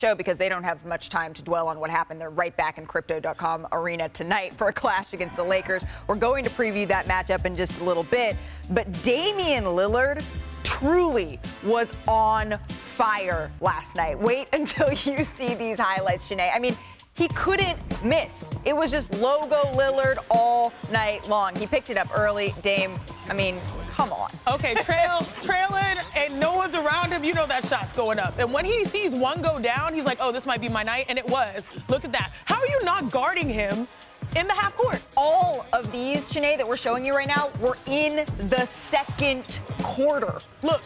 show because they don't have much time to dwell on what happened. They're right back in Crypto.com Arena tonight for a clash against the Lakers. We're going to preview that matchup in just a little bit. But Damian Lillard truly was on fire last night. Wait until you see these highlights, Shanae. I mean, he couldn't miss. It was just logo Lillard all night long. He picked it up early. Dame, I mean, come on. Okay, trailing, and no one's around him. You know that shot's going up. And when he sees one go down, he's like, oh, this might be my night. And it was. Look at that. How are you not guarding him in the half court? All of these, Shanae, that we're showing you right now, were in the second quarter. Look,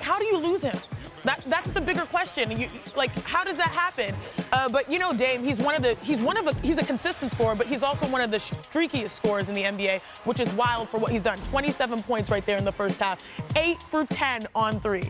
how do you lose him? That's the bigger question. How does that happen? But you know, Dame, he's a consistent scorer, but he's also one of the streakiest scorers in the NBA, which is wild for what he's done. 27 points right there in the first half, 8 for 10 on 3.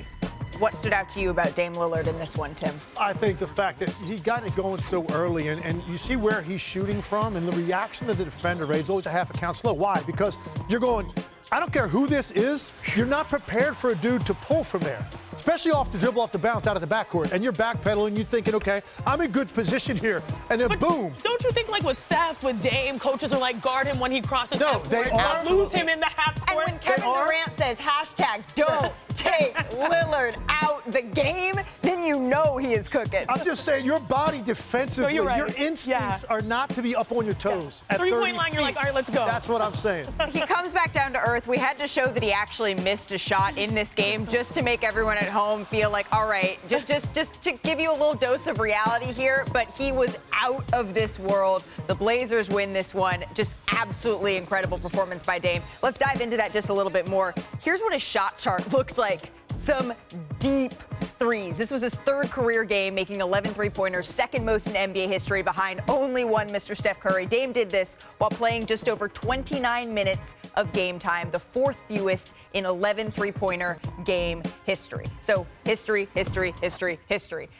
What stood out to you about Dame Lillard in this one, Tim? I think the fact that he got it going so early, and you see where he's shooting from, and the reaction of the defender is always a half a count slow. Why? Because you're going, I don't care who this is, you're not prepared for a dude to pull from there, especially off the dribble, off the bounce, out of the backcourt, and you're backpedaling, you're thinking, okay, I'm in good position here, and then boom. Don't you think, like with Steph, with Dame, coaches are like, guard him when he crosses half they court, are. not lose him in the half court. And when Kevin Durant says hashtag don't take Lillard out the game, then you know he is cooking. I'm just saying, your body defensively, you're right. your instincts are not to be up on your toes. Yeah. At 3-point line, you're like, all right, let's go. That's what I'm saying. He comes back down to earth. We had to show that he actually missed a shot in this game just to make everyone at home feel like, all right, just to give you a little dose of reality here. But he was out of this world. The Blazers win this one. Just absolutely incredible performance by Dame. Let's dive into that just a little bit more. Here's what his shot chart looked like. Some deep threes. This was his third career game, making 11 three-pointers, second most in NBA history, behind only one Mr. Steph Curry. Dame did this while playing just over 29 minutes of game time, the fourth fewest in 11 three-pointer game history. So history.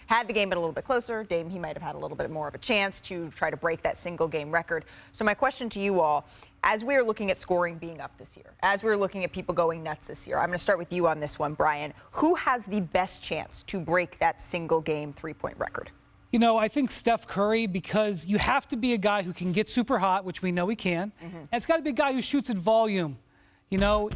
Had the game been a little bit closer, Dame, he might have had a little bit more of a chance to try to break that single-game record. So my question to you all, as we are looking at scoring being up this year, as we're looking at people going nuts this year, I'm going to start with you on this one, Brian. Who has the best chance to break that single-game three-point record? You know, I think Steph Curry, because you have to be a guy who can get super hot, which we know he can, and it's got to be a guy who shoots at volume. You know,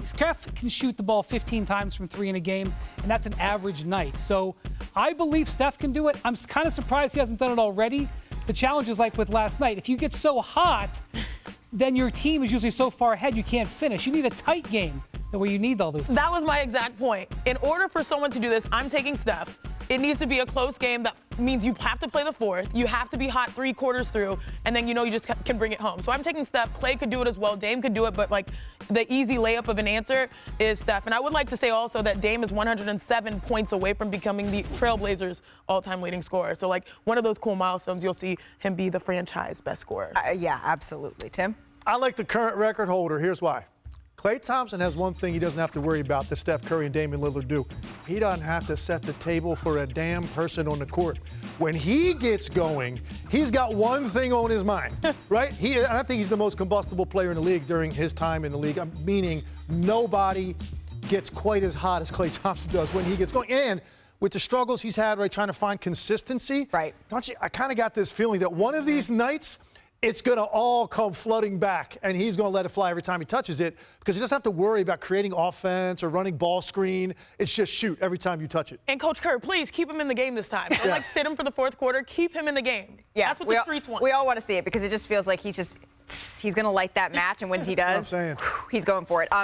Steph can shoot the ball 15 times from 3 in a game, and that's an average night. So I believe Steph can do it. I'm kind of surprised he hasn't done it already. The challenge is like with last night. If you get so hot, then your team is usually so far ahead you can't finish. You need a tight game where you need all those things. That was my exact point. In order for someone to do this, I'm taking Steph. It needs to be a close game. That means you have to play the fourth. You have to be hot 3 quarters through, and then you know you just can bring it home. So I'm taking Steph. Clay could do it as well. Dame could do it, but like the easy layup of an answer is Steph. And I would like to say also that Dame is 107 points away from becoming the Trailblazers' all-time leading scorer. So like one of those cool milestones, you'll see him be the franchise best scorer. Yeah, absolutely. Tim? I like the current record holder. Here's why. Klay Thompson has one thing he doesn't have to worry about that Steph Curry and Damian Lillard do. He doesn't have to set the table for a damn person on the court. When he gets going, he's got one thing on his mind, right? I think he's the most combustible player in the league during his time in the league, meaning nobody gets quite as hot as Klay Thompson does when he gets going. And with the struggles he's had, right, trying to find consistency, right? Don't you? I kind of got this feeling that one of these nights, it's going to all come flooding back, and he's going to let it fly every time he touches it because he doesn't have to worry about creating offense or running ball screen. It's just shoot every time you touch it. And Coach Kerr, please keep him in the game this time. Don't sit him for the fourth quarter. Keep him in the game. Yeah, that's what the streets want. We all want to see it because it just feels like he's going to light that match, and when he does, That's what I'm saying. He's going for it.